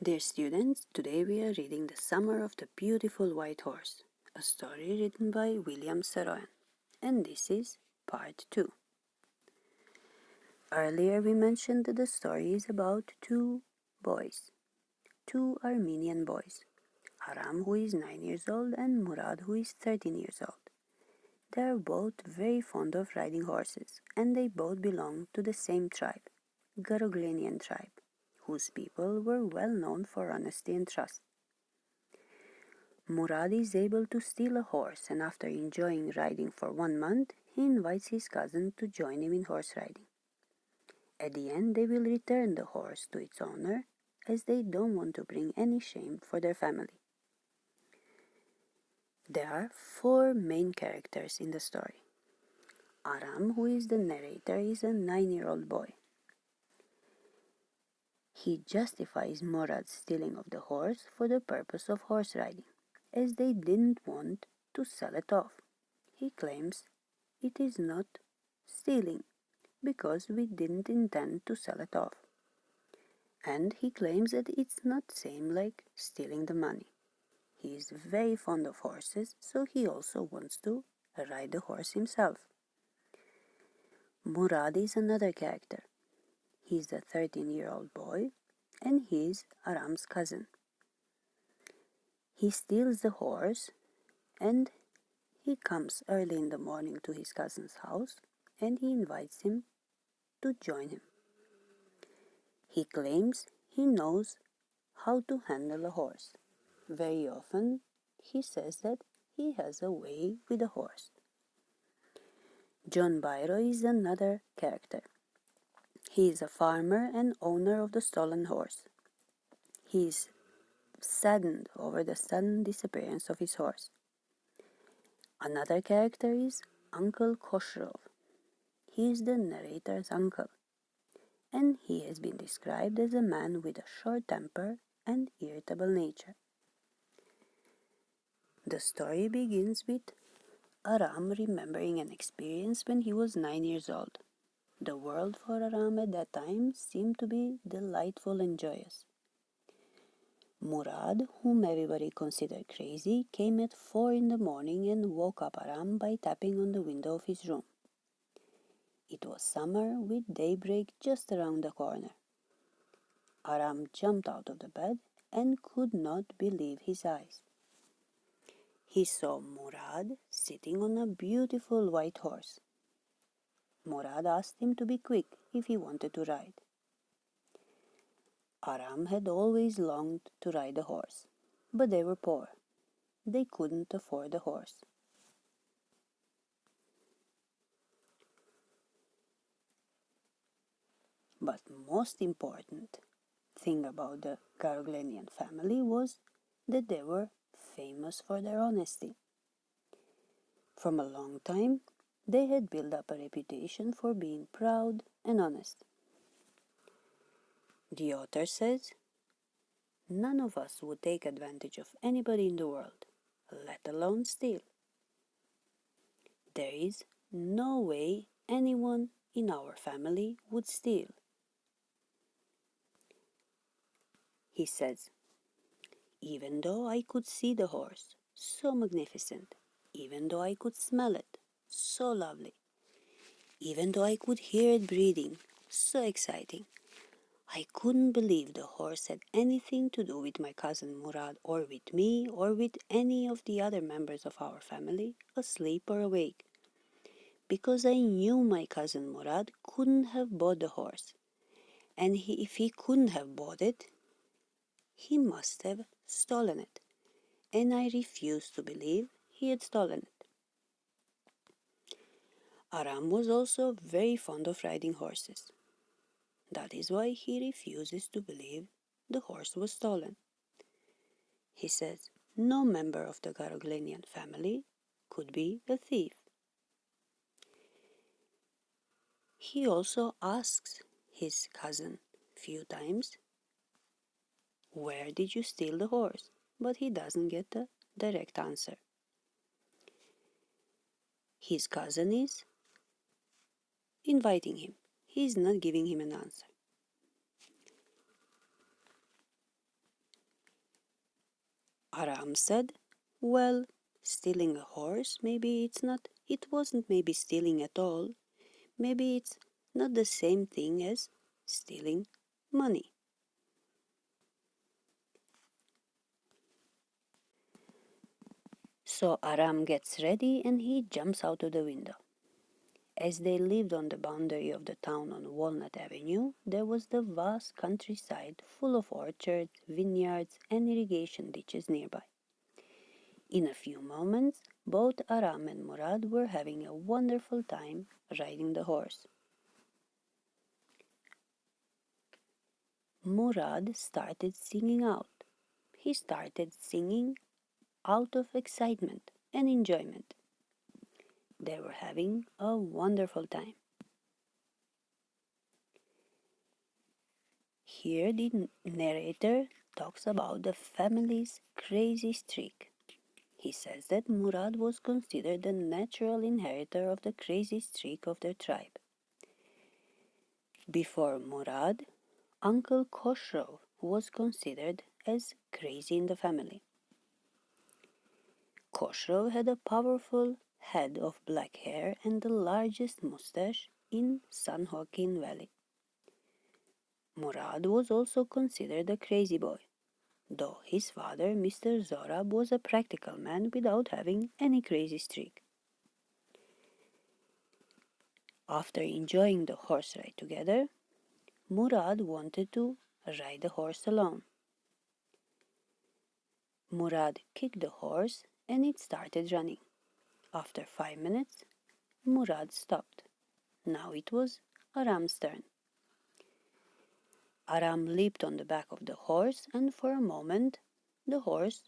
Dear students, today we are reading The Summer of the Beautiful White Horse, a story written by William Saroyan, and this is part 2. Earlier we mentioned that the story is about two boys, two Armenian boys, Aram who is 9 years old and Murad who is 13 years old. They are both very fond of riding horses, and they both belong to the same tribe, Garoglenian tribe, whose people were well known for honesty and trust. Murad is able to steal a horse, and after enjoying riding for 1 month, he invites his cousin to join him in horse riding. At the end, they will return the horse to its owner, as they don't want to bring any shame for their family. There are 4 main characters in the story. Aram, who is the narrator, is a 9-year-old boy. He justifies Murad's stealing of the horse for the purpose of horse riding, as they didn't want to sell it off. He claims it is not stealing because we didn't intend to sell it off. And he claims that it's not same like stealing the money. He is very fond of horses, so he also wants to ride the horse himself. Murad is another character. He's a 13-year-old boy, and he's Aram's cousin. He steals the horse, and he comes early in the morning to his cousin's house, and he invites him to join him. He claims he knows how to handle a horse. Very often, he says that he has a way with a horse. John Byro is another character. He is a farmer and owner of the stolen horse. He is saddened over the sudden disappearance of his horse. Another character is Uncle Khosrow. He is the narrator's uncle, and he has been described as a man with a short temper and irritable nature. The story begins with Aram remembering an experience when he was 9 years old. The world for Aram at that time seemed to be delightful and joyous. Murad, whom everybody considered crazy, came at 4 in the morning and woke up Aram by tapping on the window of his room. It was summer with daybreak just around the corner. Aram jumped out of the bed and could not believe his eyes. He saw Murad sitting on a beautiful white horse. Murad asked him to be quick if he wanted to ride. Aram had always longed to ride a horse, but they were poor. They couldn't afford a horse. But most important thing about the Garoglenian family was that they were famous for their honesty. From a long time, they had built up a reputation for being proud and honest. The author says, "None of us would take advantage of anybody in the world, let alone steal. There is no way anyone in our family would steal." He says, "Even though I could see the horse, so magnificent, even though I could smell it, so lovely, even though I could hear it breathing, so exciting, I couldn't believe the horse had anything to do with my cousin Murad or with me or with any of the other members of our family, asleep or awake, because I knew my cousin Murad couldn't have bought the horse, and if he couldn't have bought it, he must have stolen it, and I refused to believe he had stolen it." Aram was also very fond of riding horses. That is why he refuses to believe the horse was stolen. He says no member of the Garoglenian family could be a thief. He also asks his cousin few times, "Where did you steal the horse?" But he doesn't get a direct answer. His cousin is inviting him. He is not giving him an answer. Aram said, well, stealing a horse, it wasn't maybe stealing at all. Maybe it's not the same thing as stealing money. So Aram gets ready and he jumps out of the window. As they lived on the boundary of the town on Walnut Avenue, there was the vast countryside full of orchards, vineyards, and irrigation ditches nearby. In a few moments, both Aram and Murad were having a wonderful time riding the horse. Murad started singing out. He started singing out of excitement and enjoyment. They were having a wonderful time. Here the narrator talks about the family's crazy streak. He says that Murad was considered the natural inheritor of the crazy streak of their tribe. Before Murad, Uncle Khosrow was considered as crazy in the family. Khosrow had a powerful head of black hair and the largest mustache in San Joaquin Valley. Murad was also considered a crazy boy, though his father, Mr. Zorab, was a practical man without having any crazy streak. After enjoying the horse ride together, Murad wanted to ride the horse alone. Murad kicked the horse and it started running. After 5 minutes, Murad stopped. Now it was Aram's turn. Aram leaped on the back of the horse and for a moment the horse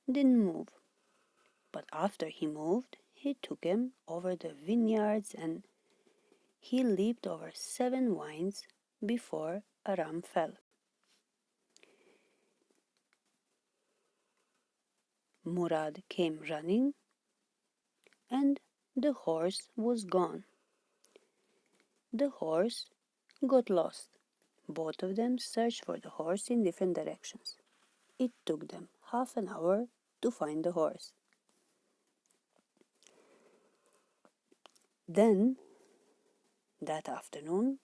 didn't move. But after he moved, he took him over the vineyards and he leaped over 7 vines before Aram fell. Murad came running and the horse was gone. The horse got lost. Both of them searched for the horse in different directions. It took them half an hour to find the horse. Then, that afternoon,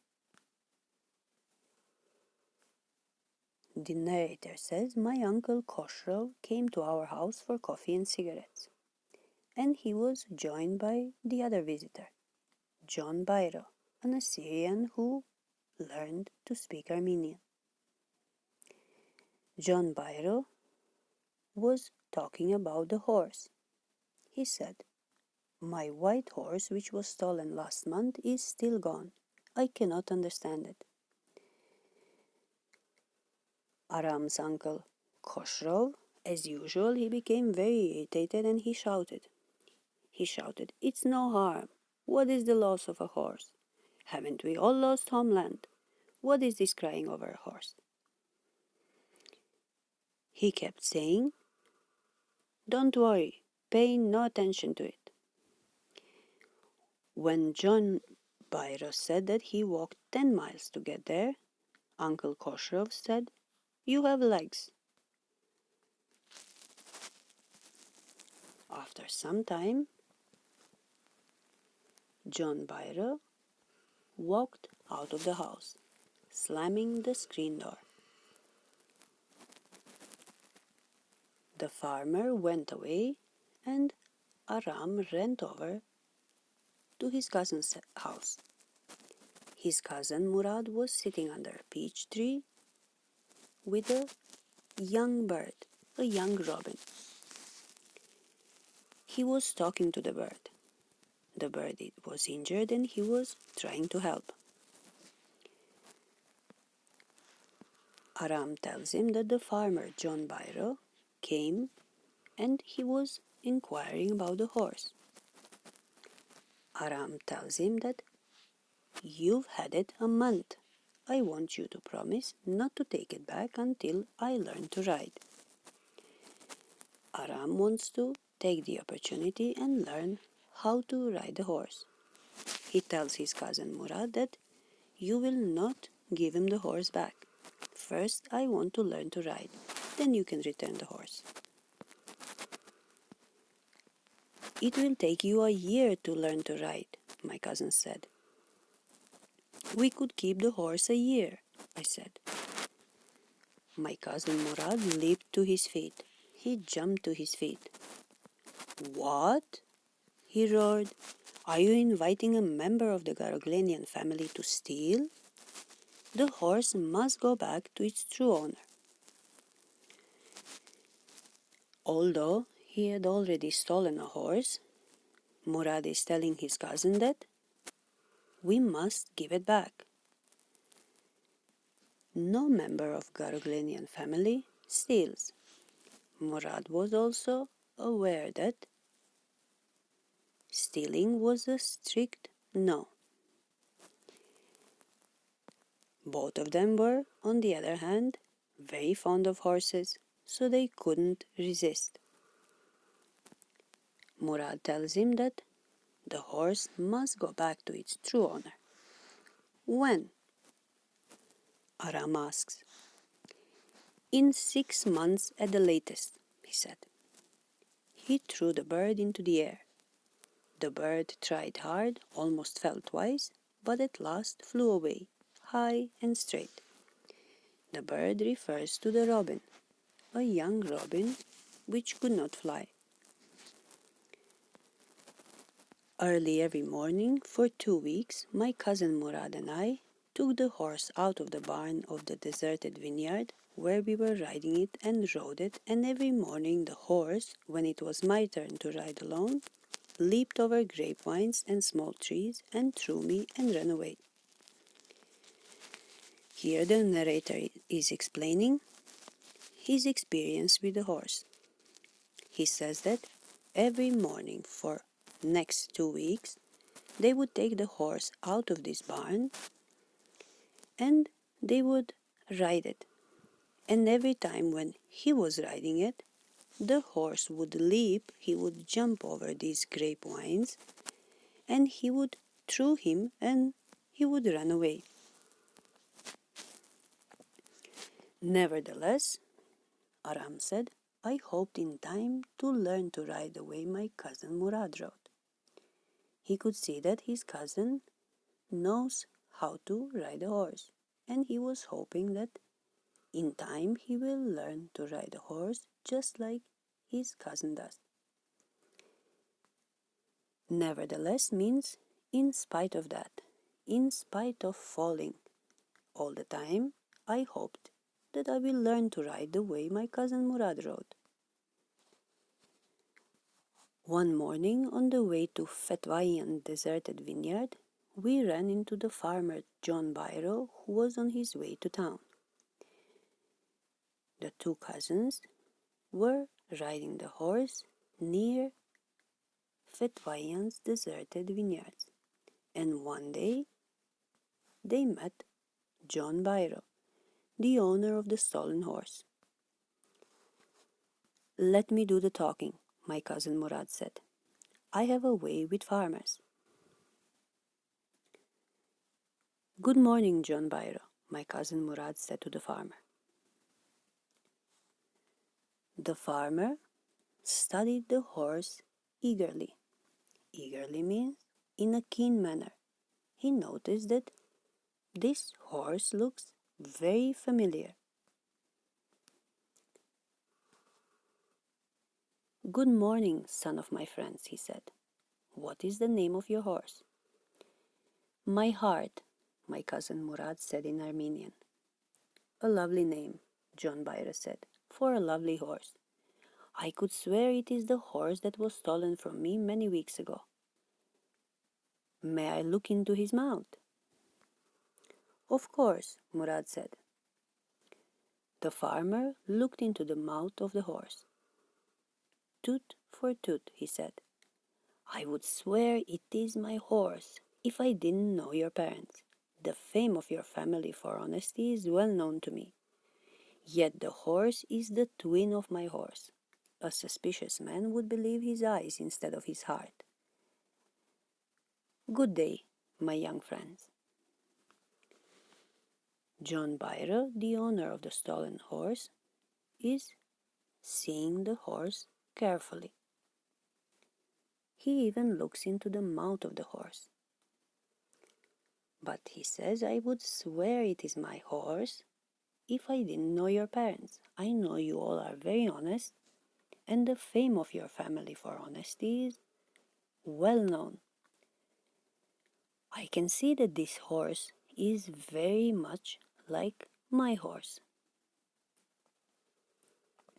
the narrator says, my uncle Khosrow came to our house for coffee and cigarettes, and he was joined by the other visitor, John Bairo, an Assyrian who learned to speak Armenian. John Bairo was talking about the horse. He said, my white horse, which was stolen last month, is still gone. I cannot understand it. Aram's uncle Khosrow, as usual, he became very irritated and he shouted, it's no harm. What is the loss of a horse? Haven't we all lost homeland? What is this crying over a horse? He kept saying, don't worry, pay no attention to it. When John Bairo said that he walked 10 miles to get there, Uncle Khosrow said, you have legs. After some time, John Bairo walked out of the house, slamming the screen door. The farmer went away and Aram ran over to his cousin's house. His cousin Murad was sitting under a peach tree with a young bird, a young robin. He was talking to the bird. The bird was injured and he was trying to help. Aram tells him that the farmer John Bairo came and he was inquiring about the horse. Aram tells him that you've had it a month. I want you to promise not to take it back until I learn to ride. Aram wants to take the opportunity and learn how to ride the horse. He tells his cousin Murad that you will not give him the horse back. First, I want to learn to ride. Then you can return the horse. It will take you a year to learn to ride, my cousin said. We could keep the horse a year, I said. My cousin Murad leaped to his feet. He jumped to his feet. What? He roared. Are you inviting a member of the Garoglenian family to steal? The horse must go back to its true owner. Although he had already stolen a horse, Murad is telling his cousin that we must give it back. No member of Garoglenian family steals. Murad was also aware that stealing was a strict no. Both of them were, on the other hand, very fond of horses, so they couldn't resist. Murad tells him that the horse must go back to its true owner. When? Aram asks. In 6 months at the latest, he said. He threw the bird into the air. The bird tried hard, almost fell twice, but at last flew away, high and straight. The bird refers to the robin, a young robin which could not fly. Early every morning for 2 weeks, my cousin Murad and I took the horse out of the barn of the deserted vineyard where we were riding it and rode it, and every morning the horse, when it was my turn to ride alone, leaped over grapevines and small trees and threw me and ran away. Here the narrator is explaining his experience with the horse. He says that every morning for next 2 weeks they would take the horse out of this barn and they would ride it. And every time when he was riding it, the horse would leap, he would jump over these grapevines, and he would throw him and he would run away. Nevertheless, Aram said, I hoped in time to learn to ride the way my cousin Murad rode. He could see that his cousin knows how to ride a horse, and he was hoping that in time he will learn to ride a horse just like his cousin does. Nevertheless means in spite of that, in spite of falling all the time, I hoped that I will learn to ride the way my cousin Murad rode. One morning on the way to Fetwayan deserted vineyard, we ran into the farmer John Byro, who was on his way to town. The two cousins were riding the horse near Fetwayan's deserted vineyards, and one day they met John Byro, the owner of the stolen horse. Let me do the talking, my cousin Murad said. I have a way with farmers. Good morning, John Byro, my cousin Murad said to the farmer. The farmer studied the horse eagerly. Eagerly means in a keen manner. He noticed that this horse looks very familiar. Good morning, son of my friends, he said. What is the name of your horse? My heart, my cousin Murad said in Armenian. A lovely name, John Byra said, for a lovely horse. I could swear it is the horse that was stolen from me many weeks ago. May I look into his mouth? Of course, Murad said. The farmer looked into the mouth of the horse. Toot for toot, he said. I would swear it is my horse if I didn't know your parents. The fame of your family for honesty is well known to me. Yet the horse is the twin of my horse. A suspicious man would believe his eyes instead of his heart. Good day, my young friends. John Byra, the owner of the stolen horse, is seeing the horse carefully. He even looks into the mouth of the horse. But he says, I would swear it is my horse if I didn't know your parents. I know you all are very honest, and the fame of your family for honesty is well known. I can see that this horse is very much like my horse.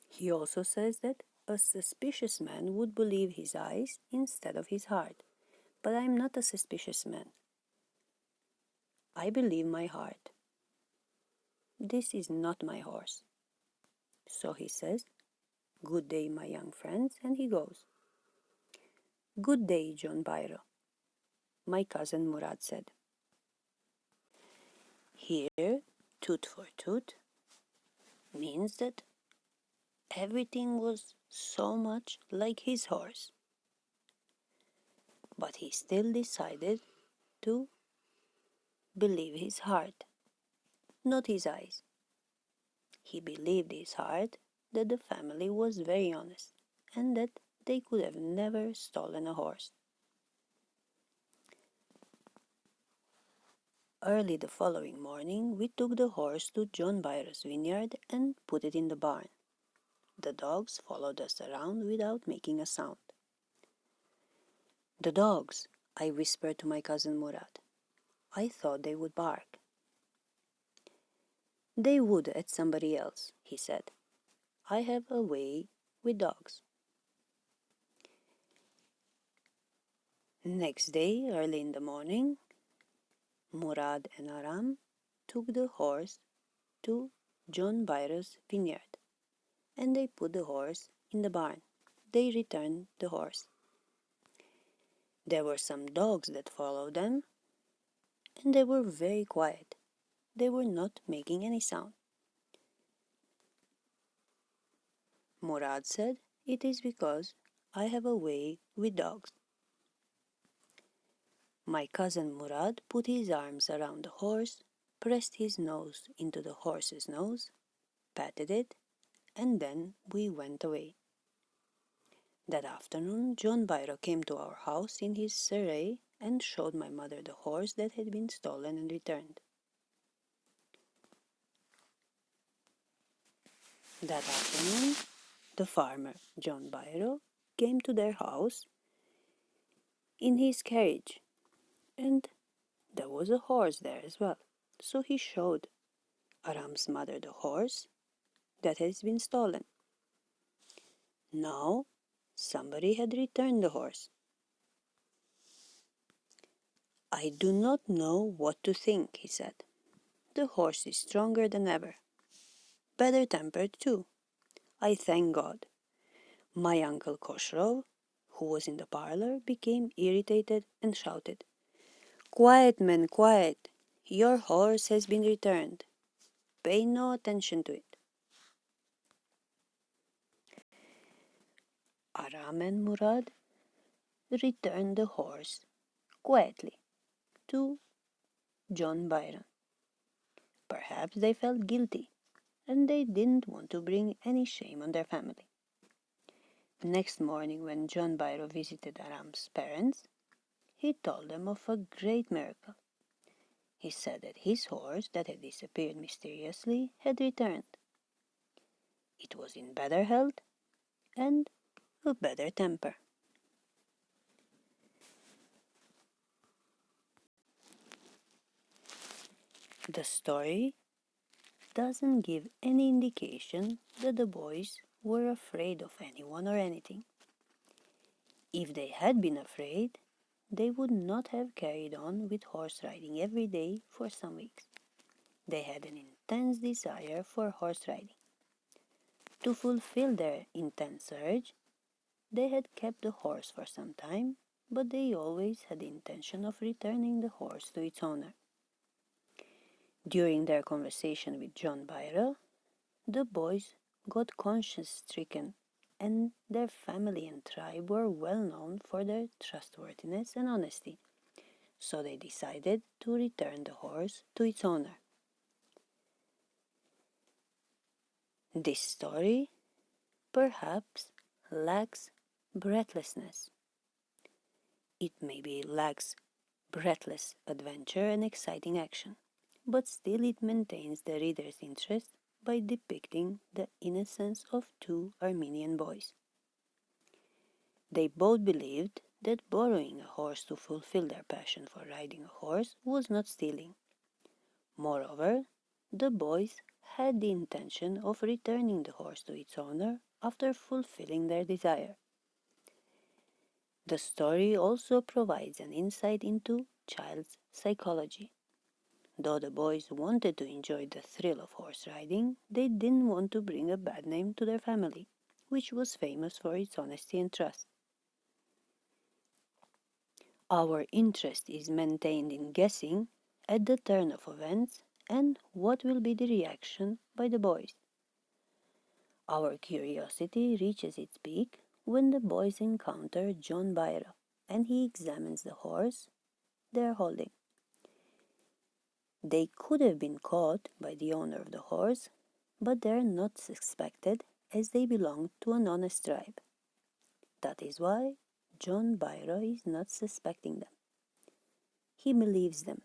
He also says that a suspicious man would believe his eyes instead of his heart. But I am not a suspicious man. I believe my heart. This is not my horse. So he says, good day, my young friends, and he goes. Good day, John Byro, my cousin Murad said. Here, toot for toot means that everything was so much like his horse. But he still decided to believe his heart, not his eyes. He believed his heart that the family was very honest and that they could have never stolen a horse. Early the following morning, we took the horse to John Byro's vineyard and put it in the barn. The dogs followed us around without making a sound. The dogs, I whispered to my cousin Murad. I thought they would bark. They would at somebody else, he said. I have a way with dogs. Next day, early in the morning, Murad and Aram took the horse to John Byro's vineyard, and they put the horse in the barn. They returned the horse. There were some dogs that followed them, and they were very quiet. They were not making any sound. Murad said, it is because I have a way with dogs. My cousin Murad put his arms around the horse, pressed his nose into the horse's nose, patted it, and then we went away. That afternoon, John Byro came to our house in his surrey and showed my mother the horse that had been stolen and returned. That afternoon, the farmer, John Byro, came to their house in his carriage, and there was a horse there as well. So he showed Aram's mother the horse that has been stolen. Now, somebody had returned the horse. I do not know what to think, he said. The horse is stronger than ever. Better tempered too. I thank God. My uncle Khosrow, who was in the parlor, became irritated and shouted, Quiet, man, quiet! Your horse has been returned. Pay no attention to it. Aram and Murad returned the horse quietly to John Byron. Perhaps they felt guilty, and they didn't want to bring any shame on their family. Next morning, when John Byro visited Aram's parents, he told them of a great miracle. He said that his horse, that had disappeared mysteriously, had returned. It was in better health and a better temper. The story doesn't give any indication that the boys were afraid of anyone or anything. If they had been afraid, they would not have carried on with horse riding every day for some weeks. They had an intense desire for horse riding. To fulfill their intense urge, they had kept the horse for some time, but they always had the intention of returning the horse to its owner. During their conversation with John Byro, the boys got conscience-stricken, and their family and tribe were well known for their trustworthiness and honesty, so they decided to return the horse to its owner. This story perhaps lacks breathlessness. It maybe lacks breathless adventure and exciting action, but still it maintains the reader's interest by depicting the innocence of two Armenian boys. They both believed that borrowing a horse to fulfill their passion for riding a horse was not stealing. Moreover, the boys had the intention of returning the horse to its owner after fulfilling their desire. The story also provides an insight into child's psychology. Though the boys wanted to enjoy the thrill of horse riding, they didn't want to bring a bad name to their family, which was famous for its honesty and trust. Our interest is maintained in guessing at the turn of events and what will be the reaction by the boys. Our curiosity reaches its peak when the boys encounter John Byra and he examines the horse they are holding. They could have been caught by the owner of the horse, but they are not suspected as they belong to an honest tribe. That is why John Byra is not suspecting them. He believes them.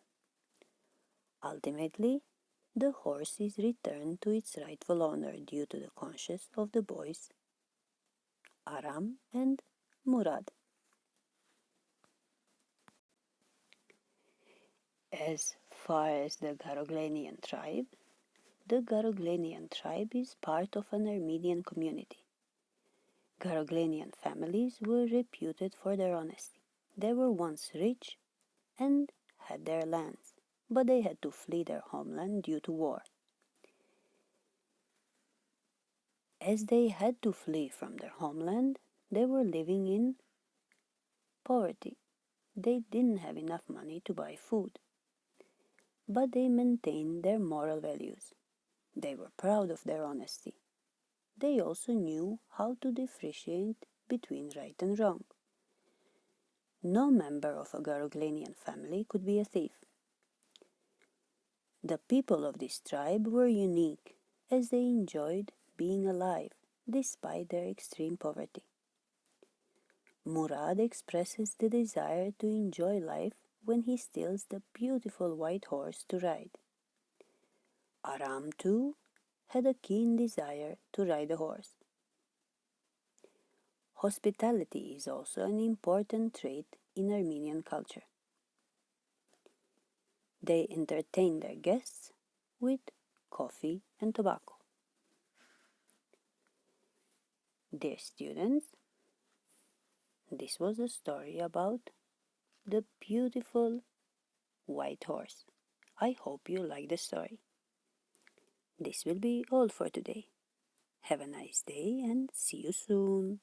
Ultimately, the horse is returned to its rightful owner due to the conscience of the boys, Aram and Murad. As far as the Garoglenian tribe is part of an Armenian community. Garoglenian families were reputed for their honesty. They were once rich and had their lands, but they had to flee their homeland due to war. As they had to flee from their homeland, they were living in poverty. They didn't have enough money to buy food, but they maintained their moral values. They were proud of their honesty. They also knew how to differentiate between right and wrong. No member of a Garoglenian family could be a thief. The people of this tribe were unique as they enjoyed being alive despite their extreme poverty. Murad expresses the desire to enjoy life when he steals the beautiful white horse to ride. Aram, too, had a keen desire to ride a horse. Hospitality is also an important trait in Armenian culture. They entertain their guests with coffee and tobacco. Dear students, this was a story about the beautiful white horse. I hope you like the story. This will be all for today. Have a nice day and see you soon.